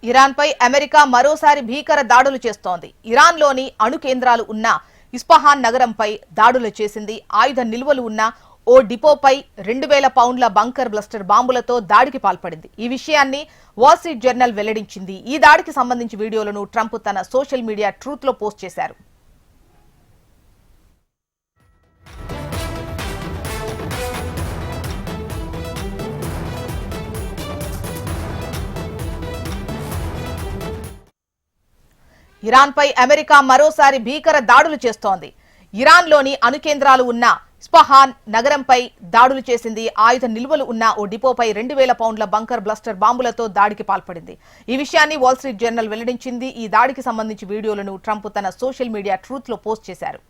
ఇరాన్పై America మరోసారి భీకర దాడులు చేస్తోంది. ఇరాన్లోని అణు కేంద్రాలు ఉన్న ఇస్ఫహాన్ నగరంపై దాడులు చేసింది. ఆయుధ నిల్వలు ఉన్న ఓ డిపోపై 2000 పౌండ్ల బంకర్ బ్లస్టర్ బాంబులతో దాడికి పాల్పడింది. ఈ విషయాన్ని వాల్ స్ట్రీట్ జర్నల్ వెల్లడించింది. ఈ దాడికి సంబంధించి వీడియోలను ట్రంప్ తన సోషల్ మీడియా ట్రూత్ లో పోస్ట్ చేశారు. ఇరాన్పై అమెరికా మరోసారి భీకర దాడులు చేస్తోంది. ఇరాన్లోని అణు కేంద్రాలు ఉన్న ఇస్ఫహాన్ నగరంపై దాడులు చేసింది. ఆయుధ నిల్వలు ఉన్న ఓ డిపోపై 2000 పౌండ్ల బంకర్ బ్లస్టర్ బాంబులతో దాడికి పాల్పడింది. ఈ విషయాన్ని వాల్ స్ట్రీట్ జర్నల్ వెల్లడించింది. ఈ దాడికి సంబంధించి వీడియోలను ట్రంప్ తన సోషల్ మీడియా ట్రూత్ లో పోస్ట్ చేశారు.